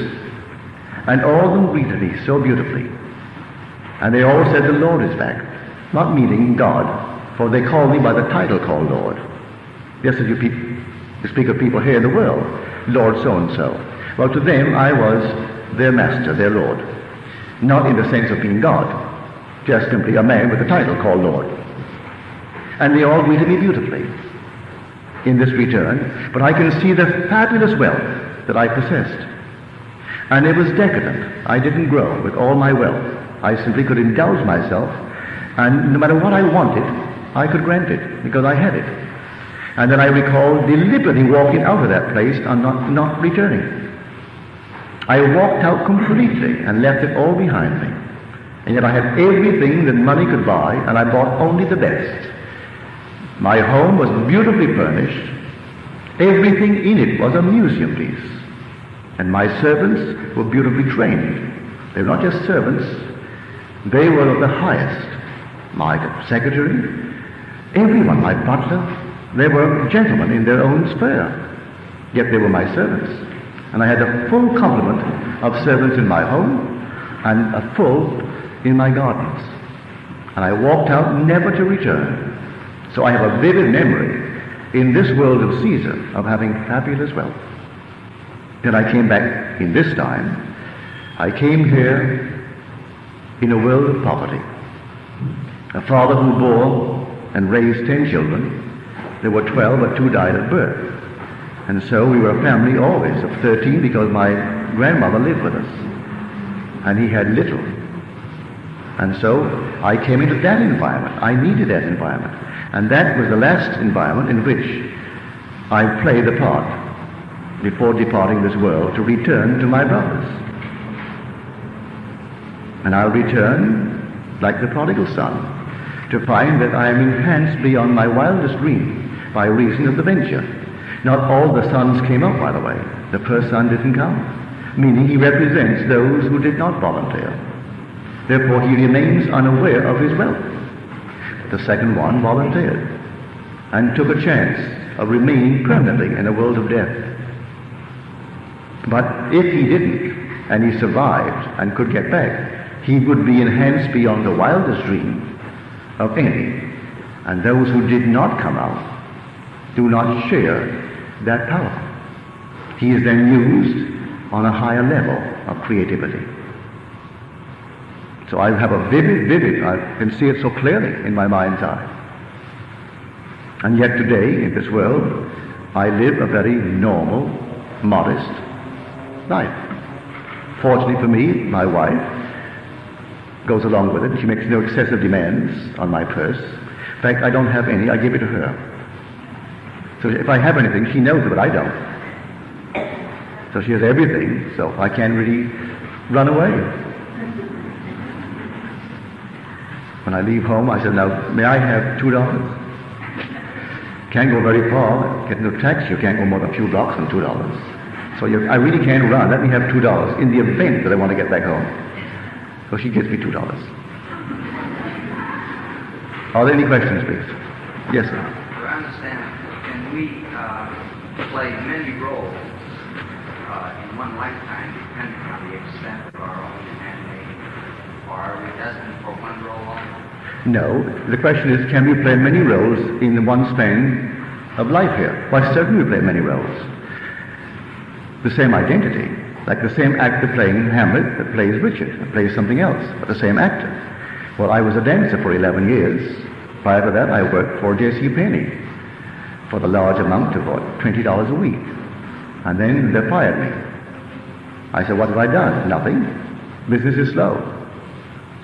and all of them greeted me so beautifully. And they all said, the Lord is back. Not meaning God, for they call me by the title called Lord. Just as you speak of people here in the world, Lord so-and-so. Well, to them I was their master, their Lord. Not in the sense of being God, just simply a man with a title called Lord. And they all greeted me beautifully in this return, but I can see the fabulous wealth that I possessed. And it was decadent. I didn't grow with all my wealth. I simply could indulge myself, and no matter what I wanted, I could grant it, because I had it. And then I recall deliberately walking out of that place and not returning. I walked out completely and left it all behind me. And yet I had everything that money could buy, and I bought only the best. My home was beautifully furnished. Everything in it was a museum piece. And my servants were beautifully trained. They were not just servants. They were of the highest. My secretary, everyone, my butler, they were gentlemen in their own sphere. Yet they were my servants. And I had a full complement of servants in my home and a full in my gardens. And I walked out never to return. So I have a vivid memory in this world of Caesar of having fabulous wealth. Then I came back in this time. I came here in a world of poverty. A father who bore and raised 10 children. There were 12, but 2 died at birth. And so we were a family always of 13 because my grandmother lived with us. And he had little. And so I came into that environment. I needed that environment. And that was the last environment in which I played the part before departing this world to return to my brothers. And I'll return like the prodigal son to find that I am enhanced beyond my wildest dream by reason of the venture. Not all the sons came up, by the way. The first son didn't come, meaning he represents those who did not volunteer. Therefore he remains unaware of his wealth. The second one volunteered and took a chance of remaining permanently in a world of death. But if he didn't, and he survived and could get back, he would be enhanced beyond the wildest dream of any. And those who did not come out do not share that power. He is then used on a higher level of creativity. So I have a vivid, I can see it so clearly in my mind's eye. And yet today, in this world, I live a very normal, modest life. Fortunately for me, my wife goes along with it. She makes no excessive demands on my purse. In fact, I don't have any, I give it to her. So if I have anything, she knows it, but I don't. So she has everything, so I can't really run away. When I leave home, I said, now, may I have $2? Can't go very far. Get no taxi, you can't go more than a few blocks on $2. So I really can't run. Let me have $2 in the event that I want to get back home. So she gives me $2. Are there any questions, please? Yes, sir. To understand, can we play many roles in one lifetime depending on the extent of our own handmaking? Or are we destined for one role only? No. The question is, can we play many roles in one span of life here? Why, certainly we play many roles. The same identity, like the same actor playing Hamlet that plays Richard, that plays something else, but the same actor. Well, I was a dancer for 11 years. Prior to that, I worked for J.C. Penney for the large amount of, $20 a week. And then they fired me. I said, what have I done? Nothing. Business is slow.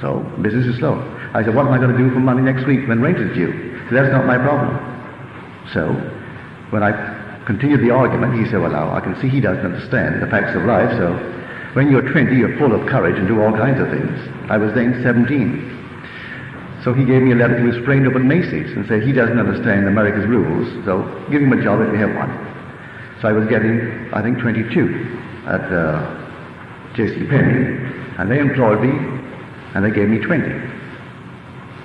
So, business is slow. I said, what am I going to do for money next week when rent is due? So that's not my problem. So, when I continued the argument, he said, well, now, I can see he doesn't understand the facts of life, so when you're 20, you're full of courage and do all kinds of things. I was then 17. So he gave me a letter to his friend up at Macy's and said he doesn't understand America's rules, so give him a job if you have one. So I was getting, I think, 22 at J.C. Penney, and they employed me, and they gave me 20.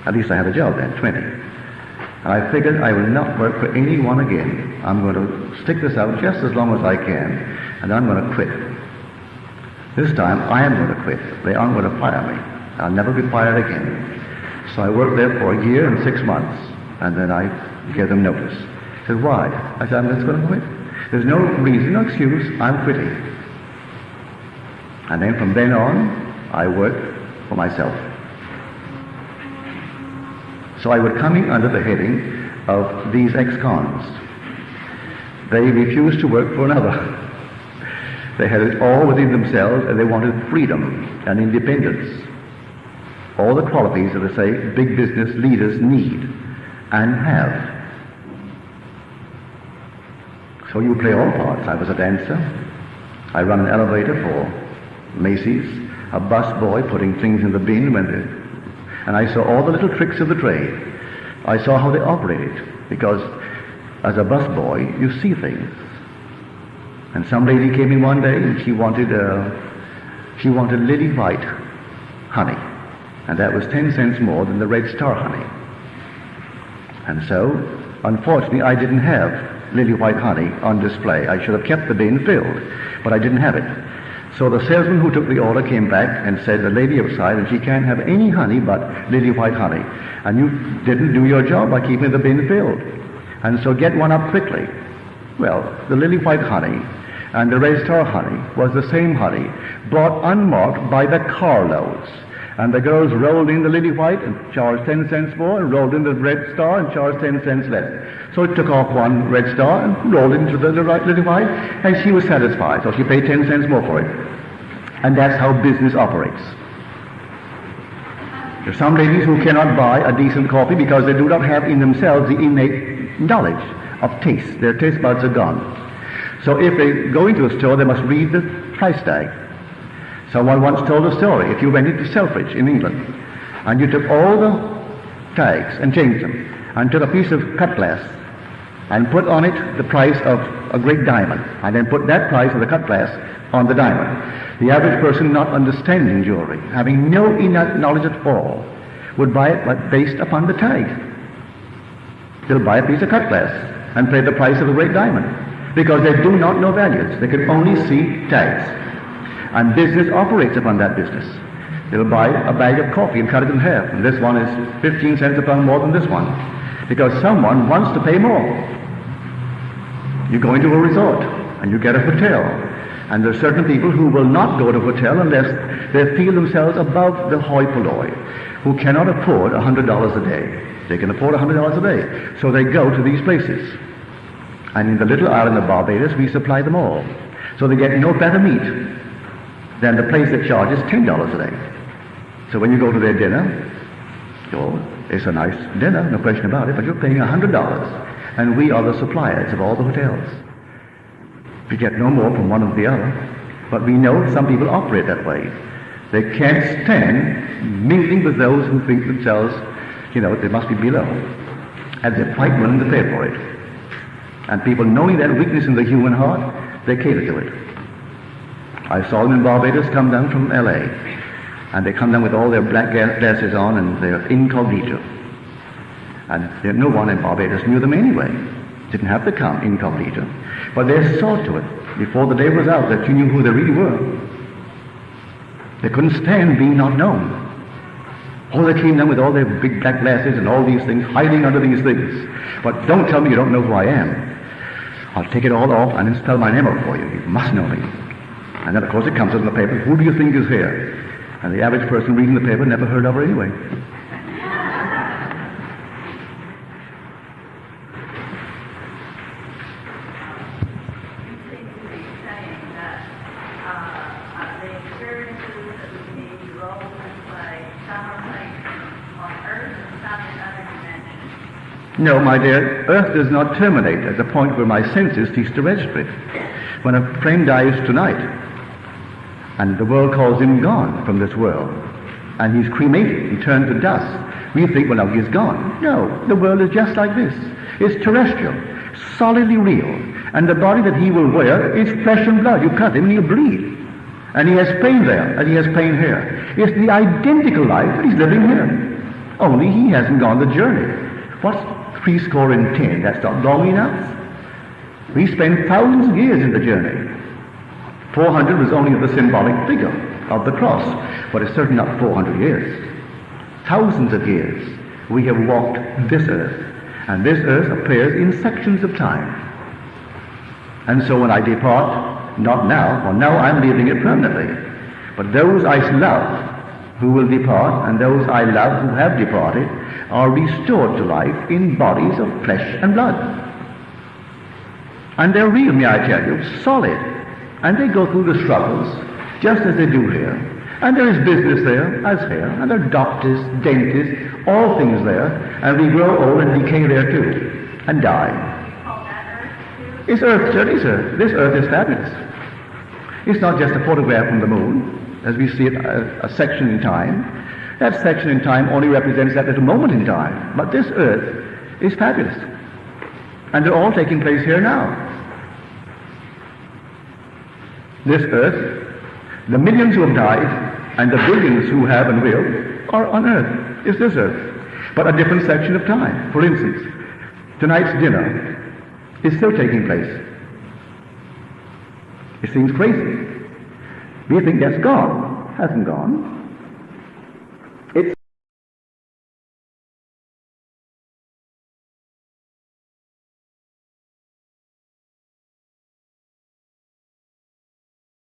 At least I had a job then, 20. And I figured I will not work for anyone again. I'm going to stick this out just as long as I can, and I'm going to quit. This time, I am going to quit. They aren't going to fire me. I'll never be fired again. So I worked there for a year and 6 months, and then I gave them notice. I said, why? I said, I'm just going to quit. There's no reason, no excuse, I'm quitting. And then from then on, I worked for myself. So I was coming under the heading of these ex-cons. They refused to work for another. They had it all within themselves, and they wanted freedom and independence. All the qualities that, I say, big business leaders need and have. So you play all parts. I was a dancer. I run an elevator for Macy's, a bus boy putting things in the bin and I saw all the little tricks of the trade. I saw how they operated, because as a bus boy, you see things. And some lady came in one day and she wanted lily white honey. And that was 10 cents more than the Red Star honey. And so, unfortunately, I didn't have lily white honey on display. I should have kept the bin filled, but I didn't have it. So the salesman who took the order came back and said, the lady outside, and she can't have any honey but lily white honey. And you didn't do your job by keeping the bin filled. And so get one up quickly. Well, the lily white honey and the Red Star honey was the same honey, bought unmarked by the carloads. And the girls rolled in the lily white and charged 10 cents more, and rolled in the Red Star and charged 10 cents less. So it took off one Red Star and rolled into the lily white, and she was satisfied. So she paid 10 cents more for it. And that's how business operates. There are some ladies who cannot buy a decent coffee because they do not have in themselves the innate knowledge of taste. Their taste buds are gone. So if they go into a store, they must read the price tag. Someone once told a story. If you went into Selfridge in England and you took all the tags and changed them and took a piece of cut glass and put on it the price of a great diamond and then put that price of the cut glass on the diamond, the average person not understanding jewelry, having no innate knowledge at all, would buy it based upon the tag. They'll buy a piece of cut glass and pay the price of a great diamond because they do not know values. They can only see tags. And business operates upon that business. They'll buy a bag of coffee and cut it in half, and this one is 15 cents a pound more than this one because someone wants to pay more. You go into a resort and you get a hotel, and there are certain people who will not go to a hotel unless they feel themselves above the hoi polloi, who cannot afford $100 a day. They can afford $100 a day, so they go to these places. And in the little island of Barbados, we supply them all. So they get no better meat than the place that charges $10 a day. So when you go to their dinner, it's a nice dinner, no question about it, but you're paying $100. And we are the suppliers of all the hotels. We get no more from one or the other, but we know some people operate that way. They can't stand mingling with those who think themselves, they must be below, and they're quite willing to pay for it. And people knowing that weakness in the human heart, they cater to it. I saw them in Barbados come down from L.A., and they come down with all their black glasses on and their incognito. And no one in Barbados knew them anyway. Didn't have to come incognito. But they saw to it, before the day was out, that you knew who they really were. They couldn't stand being not known. Oh, they came down with all their big black glasses and all these things, hiding under these things. But don't tell me you don't know who I am. I'll take it all off and then spell my name out for you. You must know me. And then, of course, it comes out in the paper. Who do you think is here? And the average person reading the paper never heard of her anyway. No, my dear, Earth does not terminate at the point where my senses cease to register it. When a friend dies tonight, and the world calls him gone from this world, and he's cremated, he turned to dust, we think, well, now he's gone. No, the world is just like this. It's terrestrial, solidly real, and the body that he will wear is flesh and blood. You cut him and he'll bleed. And he has pain there, and he has pain here. It's the identical life that he's living here. Only he hasn't gone the journey. What's 70? That's not long enough. We spend thousands of years in the journey. 400 was only the symbolic figure of the cross, but it's certainly not 400 years. Thousands of years we have walked this earth, and this earth appears in sections of time. And so when I depart, not now, well, now I'm leaving it permanently, but those I love who will depart, and those I love who have departed, are restored to life in bodies of flesh and blood. And they're real, may I tell you, solid. And they go through the struggles just as they do here. And there is business there as here, and there are doctors, dentists, all things there, and we grow old and decay there too, and die. It's Earth, certainly, sir. This Earth is fabulous. It's not just a photograph from the moon, as we see it, a section in time. That section in time only represents that little moment in time. But this Earth is fabulous. And they're all taking place here now. This Earth, the millions who have died, and the billions who have and will, are on Earth. It's this Earth. But a different section of time. For instance, tonight's dinner is still taking place. It seems crazy. We think that's gone. Hasn't gone.